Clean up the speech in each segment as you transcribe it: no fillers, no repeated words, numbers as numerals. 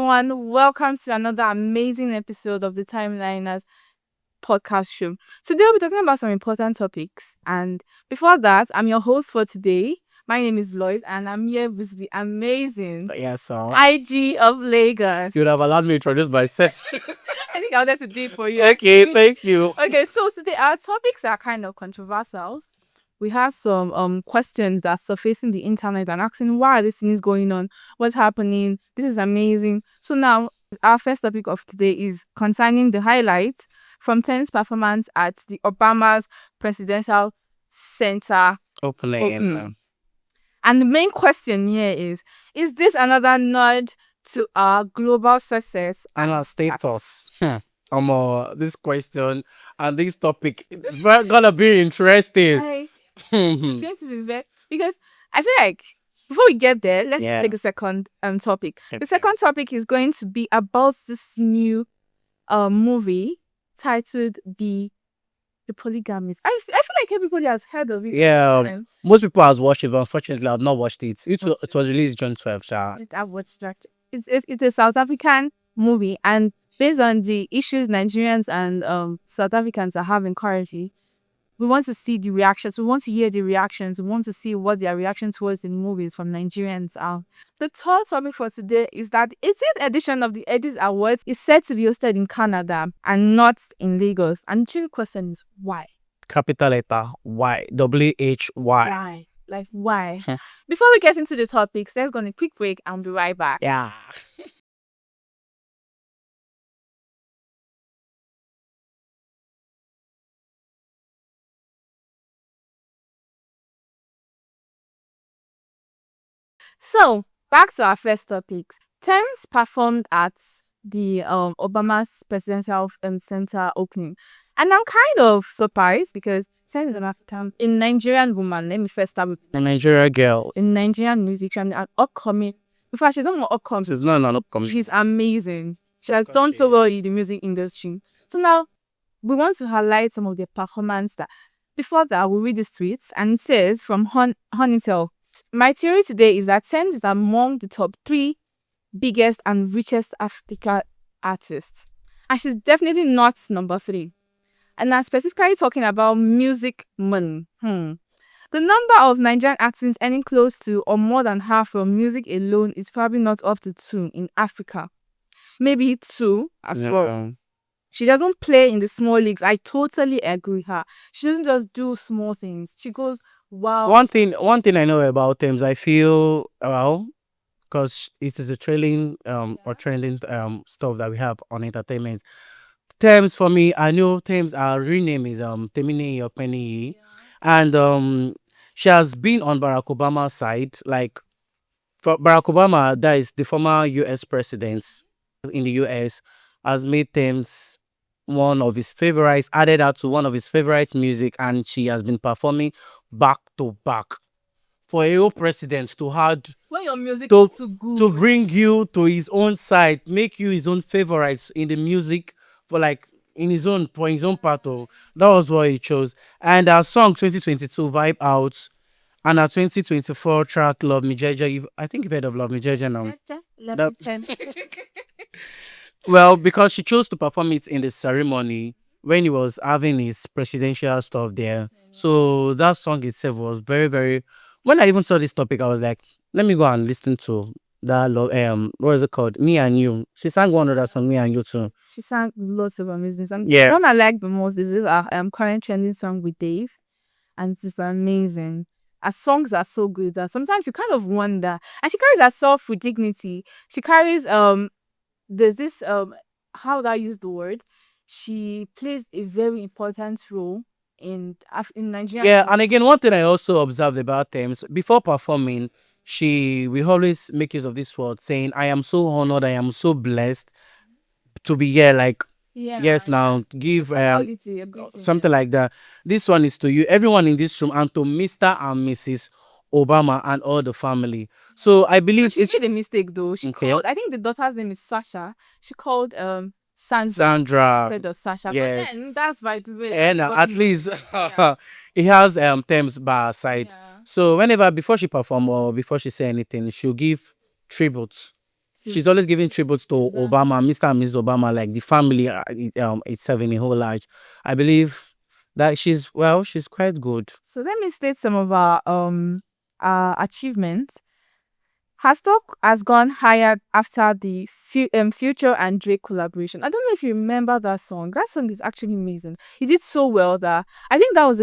everyone. Welcome to another amazing episode of the Timeliners podcast show. Today, we'll be talking about some important topics. And before that, I'm your host for today. My name is Lloyd, and I'm here with the amazing IG of Lagos. You would have allowed me to introduce myself. I think I wanted to do it for you. Okay, thank you. Okay, so today our topics are kind of controversial. We have some questions that surfacing the internet and asking why this thing is going on, what's happening. This is amazing. So now our first topic of today is concerning the highlights from Tems' performance at the Obama's Presidential Center Opening. And the main question here is this another nod to our global success And our status. This question and this topic, it's gonna be interesting. It's going to be very, because I feel like before we get there, let's take the second topic. Okay. The second topic is going to be about this new movie titled the Polygamist. I feel like everybody has heard of it. Yeah, most people have watched it, but unfortunately, I've not watched it. It was released June 12th. I've watched that. It's a South African movie, and based on the issues Nigerians and South Africans are having currently, we want to see the reactions. We want to hear the reactions. We want to see what their reaction towards the movies from Nigerians are. The third topic for today is that the 18th edition of the Headies Awards is set to be hosted in Canada and not in Lagos. And the true question is why? Capital letter Y. WHY. Why? Like, why? Before we get into the topics, let's go on a quick break and be right back. Yeah. So, back to our first topic. Tems performed at the Obama's Presidential Center opening. And I'm kind of surprised because Tems is an African, a Nigerian woman. Let me first start with A Nigerian girl. a Nigerian musician, an upcoming. In fact, she's not more upcoming. She's not an upcoming. She's amazing. She has Of course done she so well is. in the music industry. So now we want to highlight some of the performance that before that we'll read the tweets, and it says from Honitel. My theory today is that Tems is among the top 3 biggest and richest African artists. And she's definitely not number 3. And I'm specifically talking about music money. The number of Nigerian artists earning close to or more than half from music alone is probably not up to 2 in Africa. Maybe 2 as well. She doesn't play in the small leagues. I totally agree with her. She doesn't just do small things. She goes, wow. One thing I know about Tems, I feel because it is a trailing or trending stuff that we have on entertainment. Tems, for me, I know Tems, her real name is Temini Openi, and she has been on Barack Obama's side. Like, for Barack Obama, that is the former U.S. president in the U.S., has made Tems one of his favorites, added her to one of his favorite music, and she has been performing back to back. For a whole president to have When your music to, is too good. to bring you to his own side, make you his own favorites in the music for his own part of that was what he chose. And our song 2022 Vibe Out and our 2024 track Love Me Jeje. I think you've heard of Love Me Jeje now. Well, because she chose to perform it in the ceremony when he was having his presidential stuff there. So that song itself was very, very. When I even saw this topic, I was like, let me go and listen to that. What is it called? Me and You. She sang one of that song, Me and You too. She sang lots of amazing songs. Yes. The one I like the most is this current trending song with Dave. And it's amazing. Her songs are so good that sometimes you kind of wonder. And she carries herself with dignity. She carries there's this how would I use the word? She plays a very important role in Nigeria. Yeah, and again, one thing I also observed about Thames before performing, she we always make use of this word saying, "I am so honored, I am so blessed to be here." Like, Yeah. yes, now give Ability, something like that. This one is to you, everyone in this room, and to Mr. and Mrs. Obama and all the family. So I believe She it's made a mistake though. She Okay. called, I think the daughter's name is Sasha. She called Sandra Sandra. instead of Sasha. Yes. But then that's why people And got at it. least Yeah. it has Thames by her side. Yeah. So whenever before she perform or before she say anything, she'll give tribute she's always giving tributes to Obama, Mr. and Mrs. Obama, like the family itself in a whole large. I believe that she's quite good. So let me state some of our achievements. Her stock has gone higher after the Future and Drake collaboration. I don't know if you remember that song. That song is actually amazing. He did so well that I think that was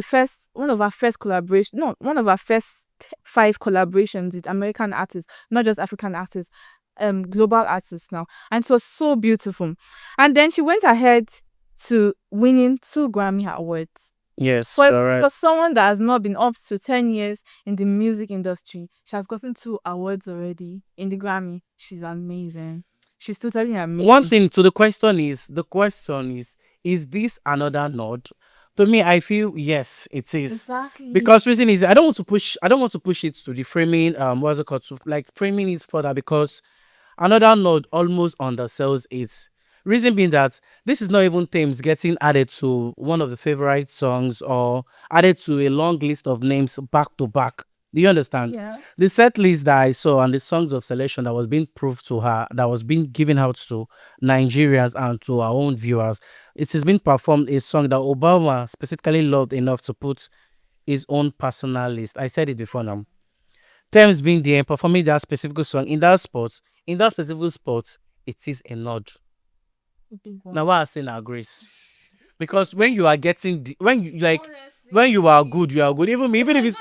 one of our first collaboration. No, one of our first 5 collaborations with American artists, not just African artists, global artists now. And it was so beautiful. And then she went ahead to winning 2 Grammy Awards. Yes, For someone that has not been up to 10 years in the music industry, she has gotten 2 awards already in the Grammy. She's amazing. She's totally amazing. One thing to the question is this another nod? To me, I feel yes, it is. Exactly. Because reason is I don't want to push it to the framing, what's it called, to like framing it further, because another node almost undersells it. Reason being that this is not even Tems getting added to one of the favorite songs or added to a long list of names back to back. Do you understand? Yeah. The set list that I saw and the songs of selection that was being proved to her, that was being given out to Nigerians and to our own viewers, it has been performed a song that Obama specifically loved enough to put his own personal list. I said it before now. Tems being there performing that specific song in that specific spot, it is a nod. Now what I say now, Grace, because when you are getting when you like honestly, when you are good, you are good. Even if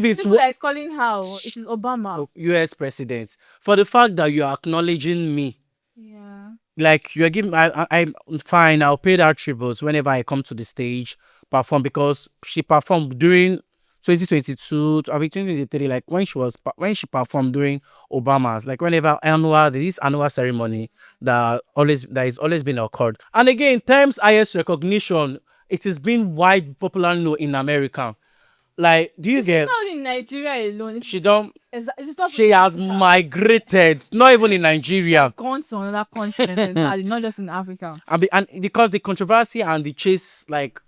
it's people that is calling her, it is Obama, U.S. president, for the fact that you are acknowledging me. Yeah. Like you are giving, I'm fine. I'll pay that tribute whenever I come to the stage perform, because she performed during 2022, I mean 2023, like when she performed during Obama's, like whenever this annual ceremony that is always been occurred. And again, Times highest recognition, it has been wide popular known in America. Like, do you get? It's not in Nigeria alone. She has migrated, not even in Nigeria. She's gone to another continent, not just in Africa. And because the controversy and the chase, like,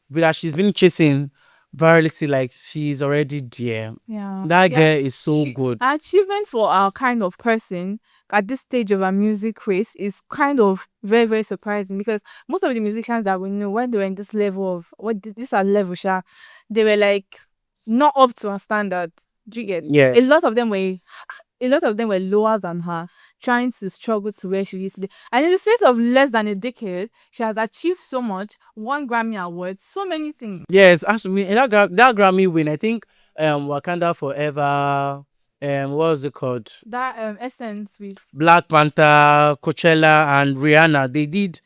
that she's been chasing virality, like she's already there. Yeah. That girl is so good. Achievement for our kind of person at this stage of our music race is kind of very, very surprising, because most of the musicians that we know, when they were in this level of level, they were like not up to our standard. Do you get? Yes. A lot of them were lower than her, trying to struggle to where she is today. And in the space of less than a decade, she has achieved so much, 1 Grammy Award, so many things. Yes, actually, that Grammy win, I think Wakanda Forever, what was it called? That Essence with Black Panther, Coachella, and Rihanna, they did,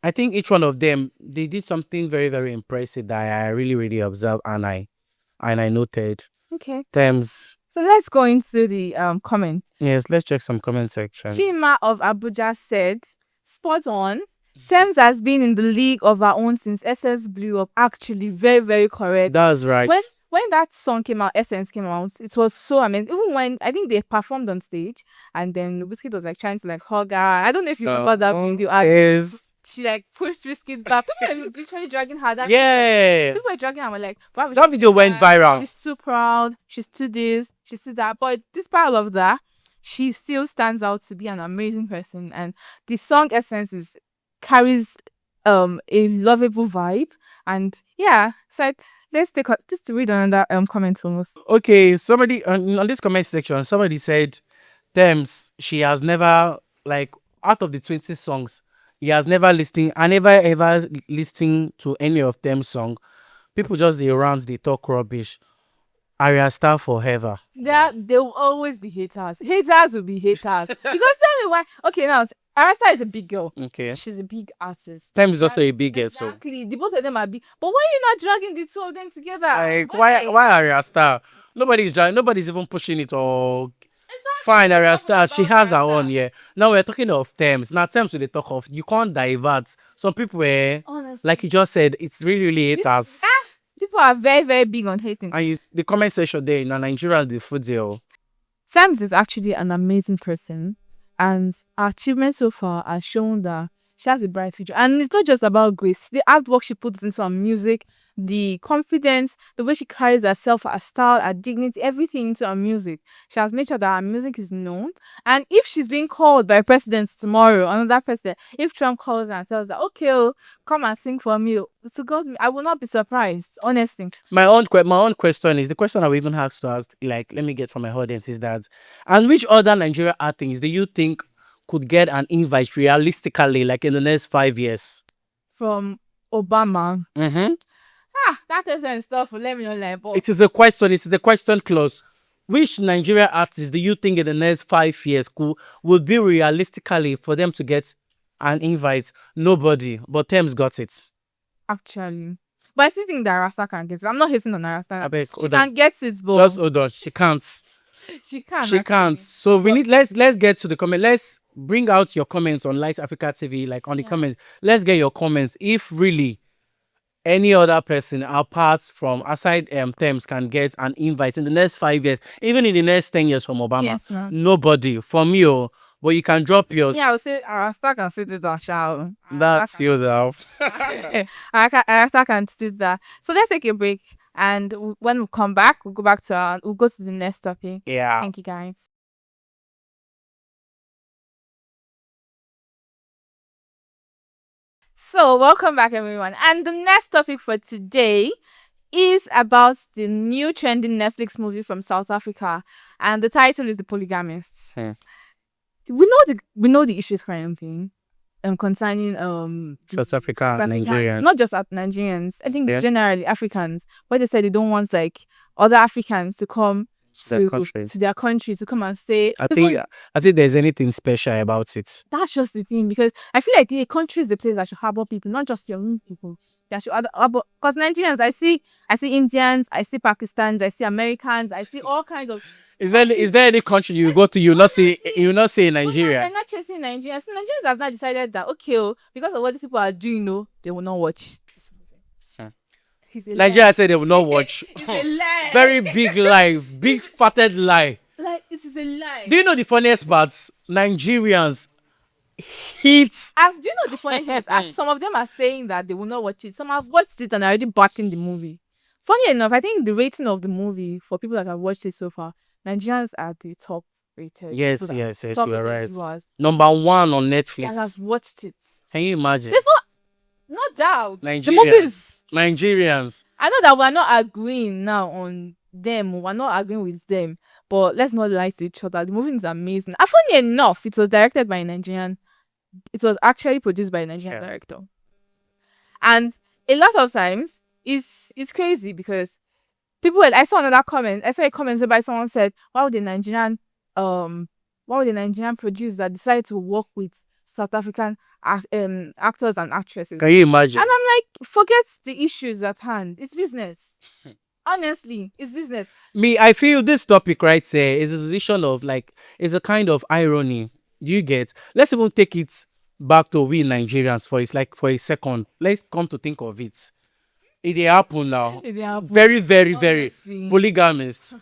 I think each one of them, they did something very, very impressive that I really, really observed and I noted. Okay. Tems. So let's go into the comment. Yes, let's check some comment section. Chima of Abuja said, spot on. Tems has been in the league of her own since SS blew up. Actually, very, very correct. That's right. When that song came out, Essence came out, it was so amazing. Even when I think they performed on stage, and then Whiskey was like trying to like hug her. I don't know if you remember that video. Yes. She like pushed Whiskey back. People were literally dragging her. People were dragging her. Were like, wow, that video went viral. She's too proud. She's too this. She's too that. But despite all of that, she still stands out to be an amazing person. And the song Essence carries a lovable vibe. And yeah, so let's take just to read another comment from us. Okay, somebody on this comment section, somebody said, Tems, she has never, like, out of the 20 songs, he has never listened. I never ever listened to any of them song. People just they talk rubbish. Arya Star forever. There will always be haters. Haters will be haters. Because tell me why. Okay, now Arya Star is a big girl. Okay. She's a big artist. Tems is also a big girl. Exactly. The both of them are big. But why are you not dragging the 2 of them together? Like why Arya Star? Nobody's even pushing it or. Exactly. Fine, Arya Star, she has her own, yeah. Now we're talking of Tems. Now Tems we talk of, you can't divert. Some people were, like you just said, it's really, really haters. People are very, very big on hating. And the comment section there in Nigeria, the food there. Tems is actually an amazing person, and her achievement so far has shown that She has a bright future. And it's not just about Grace. The artwork she puts into her music, the confidence, the way she carries herself, her style, her dignity, everything into her music. She has made sure that her music is known. And if she's being called by president tomorrow, another president, if Trump calls her and tells her, okay, oh, come and sing for me, to God, I will not be surprised, honestly. My own question is the question I will even ask to ask. Like, let me get from my audience is that, and which other Nigerian artists do you think could get an invite realistically, like in the next 5 years? From Obama. Mm-hmm. That isn't stuff. Let me know, like, but It is a question. It is the question close. Which Nigerian artists do you think in the next 5 years would be realistically for them to get an invite? Nobody, but Tems got it. actually, but I still think that Rasta can get it. I'm not hating on Rasta. I beg, She hold on. can get it, but Just hold on. She can't. she can. She can't. actually. So we need let's get to the comment. Let's bring out your comments on Light Africa TV, like on the Yeah. comments. Let's get your comments. If really any other person apart from aside Tems can get an invite in the next 5 years, even in the next 10 years from Obama. Yes, ma'am. Nobody from you, but you can drop yours. Yeah, I would say Rasta can sit it on shower. That's you though. Rasta can sit that. So let's take a break, and when we come back, we'll go to the next topic. Yeah. Thank you, guys. So, welcome back, everyone. And the next topic for today is about the new trending Netflix movie from South Africa, and the title is The Polygamist. We know the issues currently concerning South Africa, Nigerians. not just Nigerians. I think Yeah. generally Africans. Where they said they don't want like other Africans to come Their country. to their country to come and say. I think there's anything special about it. That's just the thing, because I feel like a country is the place that should harbor people, not just your own people. That should harbor, because Nigerians, I see Indians, I see Pakistans, I see Americans, I see all kinds of. Is there any country you go to you not see Nigeria? They're not chasing Nigerians. So Nigerians have now decided that because of what these people are doing, they will not watch. It's a lie. Nigeria said they will not watch. It's a lie. Very big lie, big fatted lie. Like, it is a lie. Do you know the funniest parts? Nigerians hits. Do you know the funny thing? As some of them are saying that they will not watch it. Some have watched it and are already backing the movie. Funny enough, I think the rating of the movie for people that have watched it so far, Nigerians are the top rated. Yes, so that- you top are rated right. viewers Number 1 on that Netflix. has watched it. Can you imagine? There's no doubt. The Nigerians. movie is. Nigerians. I know that we're not agreeing now on them. We're not agreeing with them. But let's not lie to each other. The movie is amazing. And funny enough, it was directed by a Nigerian. It was actually produced by a Nigerian director. And a lot of times, it's crazy because I saw a comment whereby someone said, why would a Nigerian producer decide to work with South African actors and actresses? Can you imagine? And I'm like, forget the issues at hand. It's business. Honestly, it's business. I feel this topic right here is a decision of it's a kind of irony. You get. Let's even take it back to we Nigerians for a second. Let's come to think of it. It happen now. It happen. Very, very, very Honestly. Polygamist.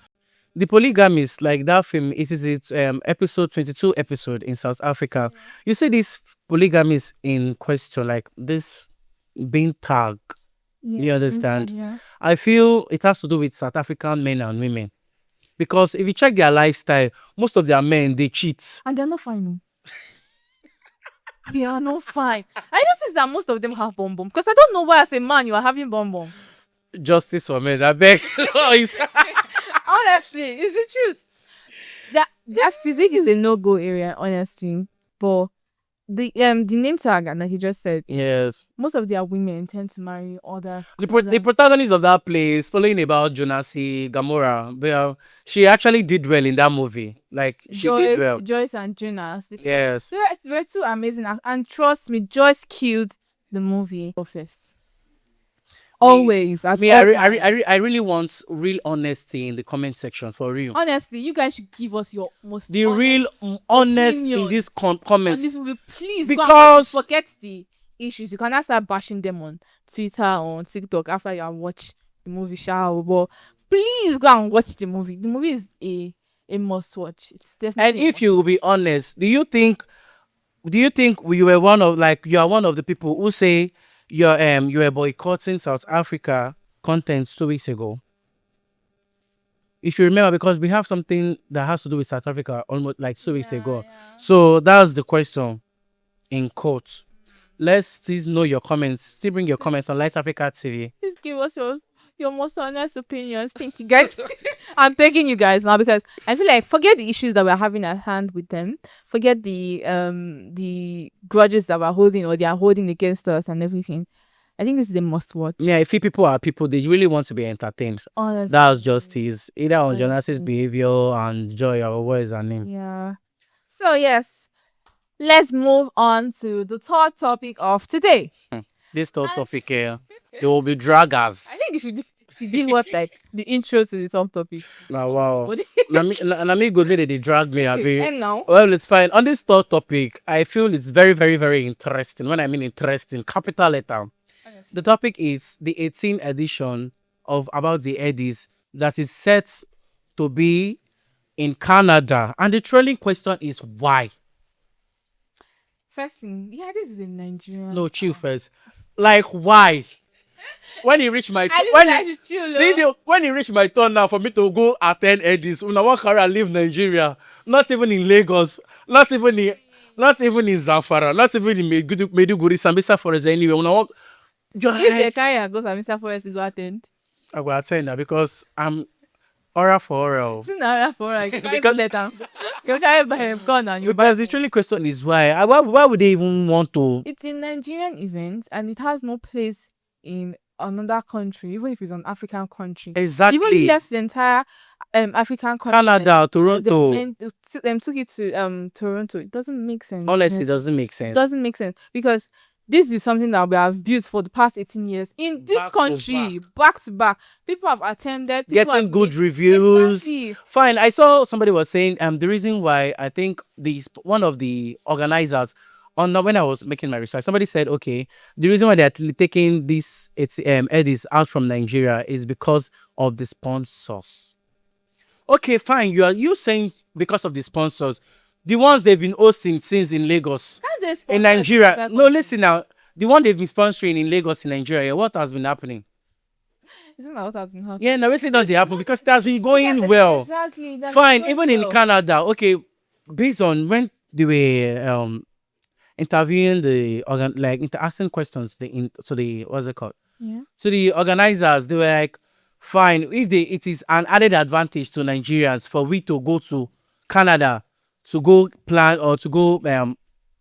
The Polygamist, like that film, it is its episode 22 episode in South Africa. Yeah. You see this Polygamist in question, like this being tagged. You understand? Yeah. I feel it has to do with South African men and women. Because if you check their lifestyle, most of their men, they cheat. And they're not fine. They are not fine. I noticed that most of them have bomb. Because I don't know why as a man you are having bomb. Justice for men, I beg. Honestly, it's the truth. Their physique is a no-go area, honestly. But the name tag that he just said, Yes. most of their women tend to marry other. The protagonist of that play is following about Jonasi Gamora. But, she actually did well in that movie. Like, she did well. Joyce and Jonas. Yes. They were too amazing. And trust me, Joyce killed the movie office. Always. At Me, all I times. really want real honesty in the comment section for real. Honestly, you guys should give us your most The real honest in opinions these on comments. this movie. Please, Because- forget the issues. You cannot start bashing them on Twitter or on TikTok after you have watched the movie. But please go and watch the movie. The movie is a must watch. It's definitely. And if you will be honest, do you think do you think you were one of like you are one of the people who say you were boycotting South Africa content 2 weeks ago? If you remember, because we have something that has to do with South Africa almost like 2 weeks ago. So that's the question in quotes. Let's still know your comments. Still bring your comments on Light Africa TV. Please give us your most honest opinions. Thank you, guys. I'm begging you guys now because I feel like forget the issues that we're having at hand with them. Forget the grudges that we're holding or they are holding against us and everything. I think this is a must watch. Yeah, if people are people, they really want to be entertained. Honestly. That's just his either on Jonas's Honestly. behavior and Joy or what is her name. Yeah. So yes, let's move on to the third topic of today. This third topic here, they will be draggers. I think you should give what like the intro to the top topic. Now, wow. What- Na me good lady they drag me abi. And now, Well, it's fine. On this third topic, I feel it's very, very, very interesting. When I mean interesting, capital letter. The topic is the 18th edition of About the Headies that is set to be in Canada. And the trailing question is why? first thing, yeah, this is in Nigeria. No, chill first. Like why? When he reach my when he reach my turn now for me to go attend Headies, when I want to leave Nigeria, not even in Lagos, not even in Zamfara, not even in Maiduguri, Sambisa Forest anywhere. When I walk, If the carrier goes and Mr. Forest to go attend. I will attend that because I'm aura for oral. Now for like because later. You carry by him gun and you Because the trailing question is why? Why would they even want to? It's a Nigerian event and it has no place in another country, even if it's an African country. Exactly. Even left the entire African country. Canada, Toronto. And took it to Toronto. It doesn't make sense. Honestly, it doesn't make sense. It doesn't make sense because this is something that we have built for the past 18 years in this Back to country, back to back. People have attended, people Getting have good reviews. Exactly. Fine. I saw somebody was saying the reason why I think one of the organizers when I was making my research, somebody said, okay, the reason why they're taking this Headies out from Nigeria is because of the sponsors. Okay, fine. You saying because of the sponsors, the ones they've been hosting since in Lagos, in Nigeria. No, listen now. The one they've been sponsoring in Lagos, in Nigeria, what has been happening? Isn't that what has been happening? Yeah, now it doesn't happen because it has been going well. Exactly. That's Fine, going even well. in Canada, okay, based on when they were interviewing asking questions to the what's it called? Yeah. So the organizers, they were like, fine, if it is an added advantage to Nigerians for we to go to Canada to go plan or to go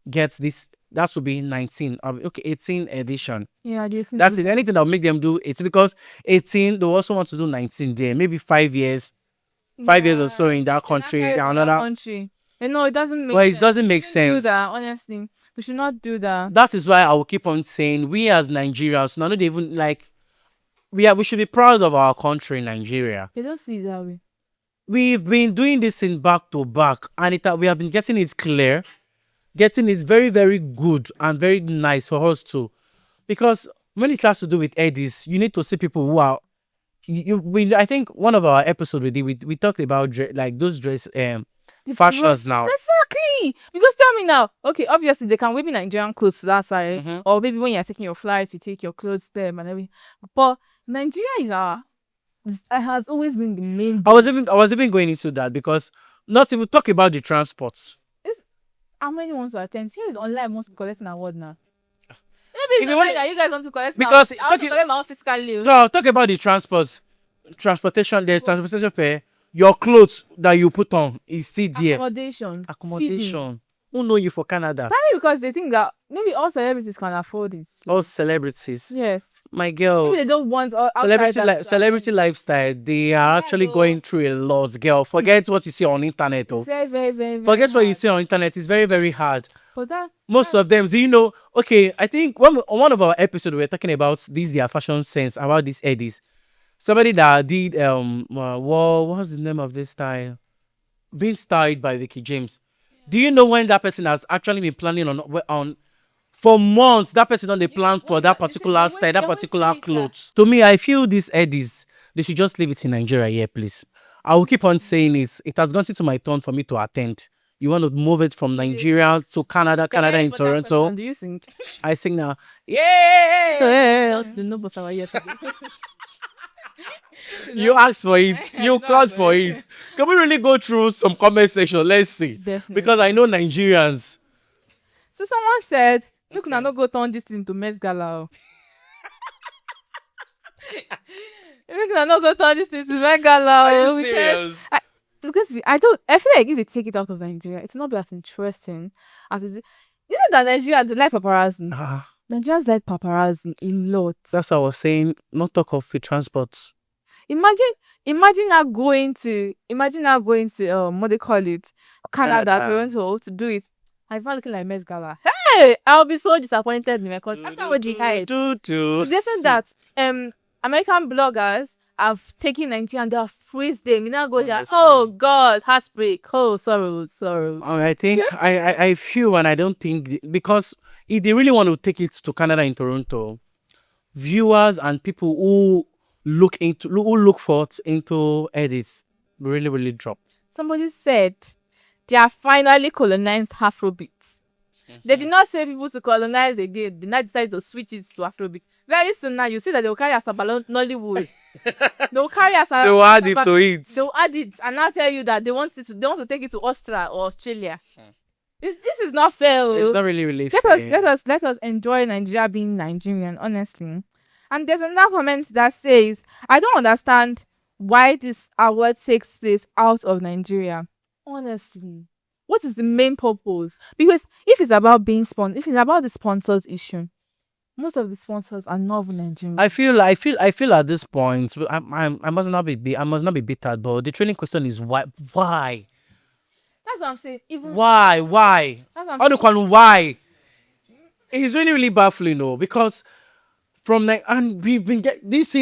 get this, that would be 18 edition. Yeah, That's it. Anything that will make them do it's because 18 they also want to do 19 there, maybe 5 years. 5 years or so in that country, another country. No, it doesn't make well, sense. it doesn't make We shouldn't sense. do that, honestly. We should not do that. That is why I will keep on saying we as Nigerians, not even like we should be proud of our country, Nigeria. They don't see it that way. We've been doing this in back to back, and we have been getting it clear, getting it very, very good and very nice for us too. Because when it has to do with Headies, you need to see people who are. I think one of our episodes we talked about like those dress fashions now. Exactly. Because tell me now, okay, obviously they can wear Nigerian clothes to that side, or maybe when you're taking your flights, you take your clothes there and everything. But Nigeria has always been the main. I was even going into that because not even talk about the transports. How many wants to attend? See, it's online wants to collect an award now. Maybe it's you online that you guys want to collect. Because I want to collect my own fiscal leave. So talk about the transportation. There's transportation fare. Your clothes that you put on is still there. Accommodation. Who know you for Canada? Probably because they think that maybe all celebrities can afford it. All celebrities. Yes. My girl. Maybe they don't want all Celebrity lifestyle. They are actually going through a lot, girl. Forget what you see on internet. Oh. Very, very, very, very Forget what hard. you see on internet. It's very, very hard. But Most of them, do you know? Okay, I think on one of our episodes we were talking about their fashion sense about these Headies. Somebody that did what was the name of this style? Being styled by Vicky James. Do you know when that person has actually been planning on for months? That person on the plan for that particular style, that particular clothes. To me, I feel these Headies, they should just leave it in Nigeria here, please. I will keep on saying it. It has gotten to my turn for me to attend. you want to move it from Nigeria to Canada, Canada in Toronto. Do you think? I sing now. Yeah. No, but our yes. You asked for it. You called for it. Can we really go through some comment section? Let's see. Definitely. Because I know Nigerians. So someone said, "Look, now not go turn this into Met Gala." Look, now not go turn this into Met Gala. Are you serious? Because I feel like if they take it out of Nigeria, it's not be as interesting as it is. You know that Nigeria, they like paparazzi. Nigerians like paparazzi a lot. That's what I was saying. Not talk of free transport. Imagine her going to what they call it, Canada, Toronto to do it. I found looking like Met Gala. Hey, I'll be so disappointed in my country. After what they hide. Suggesting that American bloggers have taken Nigeria and they have freezed them. You now go there. Oh God, heartbreak. Oh, sorrow. I think I feel, and I don't think because if they really want to take it to Canada in Toronto, viewers and people who look forth into edits really drop. Somebody said they are finally colonized Afrobeats. They did not say people to colonize again. They now decided to switch it to Afrobeat. Very soon now, you see that they will carry as a balloon Nollywood. They will carry as a. They will add it to it. They will add it and now tell you that they want to take it to Austria or Australia. This is not fair. It's not really fair. Let us enjoy Nigeria being Nigerian, honestly. And there's another comment that says, I don't understand why this award takes place out of Nigeria. Honestly, what is the main purpose? Because if it's about being sponsored, if it's about the sponsors issue, most of the sponsors are not even Nigerian. I feel at this point, I must not be bitter, but the training question is why? That's what I'm saying. Even why? That's what I'm saying. Why? It's really baffling, though, because and we've been this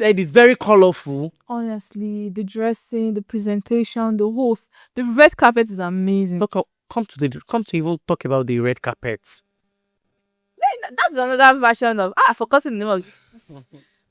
Eid is very colorful. Honestly, the dressing, the presentation, the host, the red carpet is amazing. Come to even talk about the red carpets. That's another version of forgotten the name of.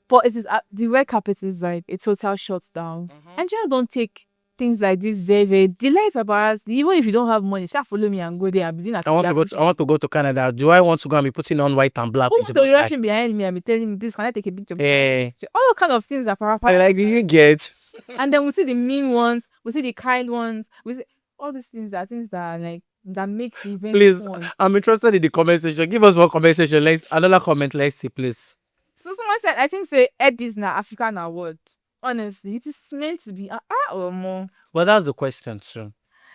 But it is the red carpet is like a total shutdown. And you don't take things like this very delay paparazzi. Even if you don't have money, just follow me and go there. I want to go to Canada. Do I want to go and be putting on white and black? Who's the rushing behind me and be telling me this? Can I take a picture? Yeah. So all those kind of things are paparazzi. Like, do you get? And then we see the mean ones, we see the kind ones, we see all these things are like that make the event Please, fun. I'm interested in the comment section. Give us one comment section. Another comment. Let's see, please. So someone said, I think say Headies na African award. Honestly, it is meant to be or more. Well, that's the question too.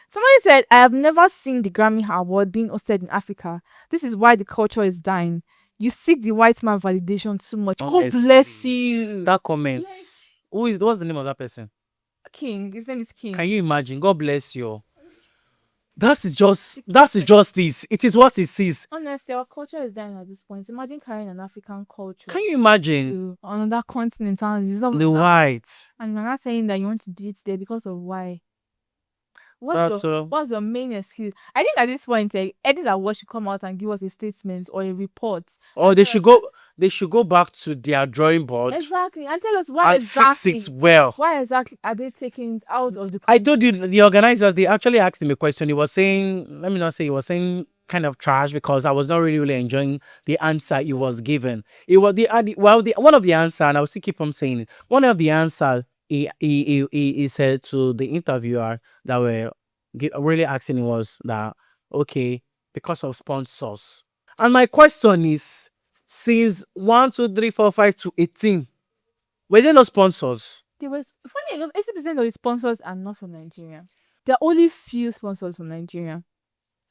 Somebody said, I have never seen the Grammy Award being hosted in Africa. This is why the culture is dying. You seek the white man validation too much. God bless you. That comment. What's the name of that person? King. His name is King. Can you imagine? God bless you. That is justice. It is what it is. Honestly, our culture is dying at this point. Imagine carrying an African culture. Can you imagine? To another continent. The white. And you're not saying that you want to do it there because of why. What's your main excuse? I think at this point, Headies Awards should come out and give us a statement or a report. Or they should go back to their drawing board. Exactly. And tell us why and exactly. Fix it well. Why exactly are they taking it out of the country? I told you the organizers, they actually asked him a question. He was saying, he was saying kind of trash because I was not really enjoying the answer he was given. It was one of the answer, and I will still keep on saying it. One of the answer he said to the interviewer that were really asking him was that, okay, because of sponsors. And my question is, since 1, 2, 3, 4, 5 to 18, were there no sponsors? There was funny enough, 80% of the sponsors are not from Nigeria. There are only few sponsors from Nigeria.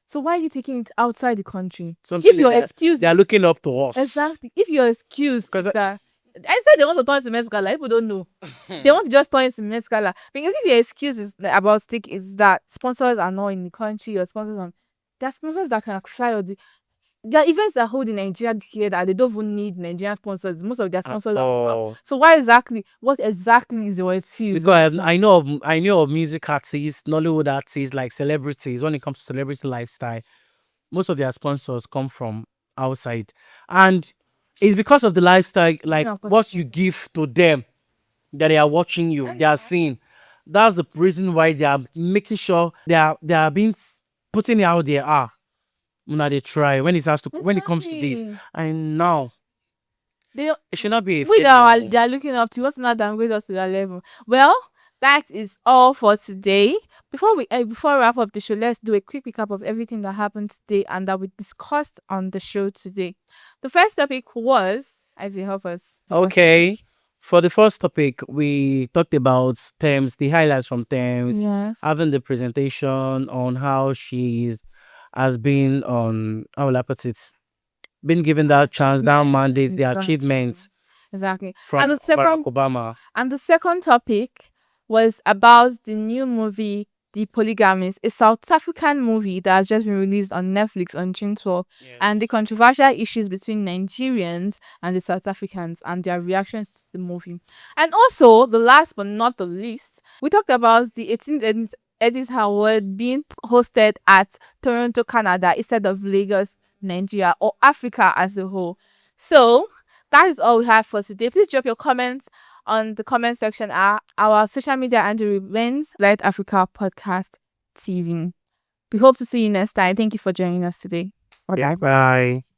So why are you taking it outside the country? If your excuse, they are looking up to us. Exactly. If your excuse is that I said they want to turn to Met Gala, people don't know. They want to just turn to Met Gala. Because if your excuse is about stick is that sponsors are not in the country or there are sponsors that can fly or there are events that hold in Nigeria here that they don't even need Nigerian sponsors. Most of their sponsors are. So what exactly is your excuse? Because I know of music artists, Nollywood artists, like celebrities. When it comes to celebrity lifestyle, most of their sponsors come from outside, and it's because of the lifestyle, like what you give to them, that they are watching you, they are seeing. That's the reason why they are making sure they are being putting it out there. Una they try when it has to when it comes to this. Exactly. And now They it should not be a we that are failure. they are looking up to what's not downgrade us to that level. Well, that is all for today. Before we wrap up the show, let's do a quick recap of everything that happened today and that we discussed on the show today. The first topic was, as you help us. discuss the Okay. topic. For the first topic, we talked about Thames, the highlights from Thames, Yes. having the presentation on how has been on, how will I put it, been given that chance, that mandate, the achievements Exactly. from And the Barack second Obama. And the second topic was about the new movie, The Polygamist, a South African movie that has just been released on Netflix on June 12th, and the Yes. controversial issues between Nigerians and the South Africans and their reactions to the movie. And also, the last but not the least, we talked about the 18th Headies Award being hosted at Toronto, Canada, instead of Lagos, Nigeria, or Africa as a whole. So, that is all we have for today. Please drop your comments on the comment section. Our social media handle remains Light Africa Podcast TV. We hope to see you next time. Thank you for joining us today. Yeah, bye.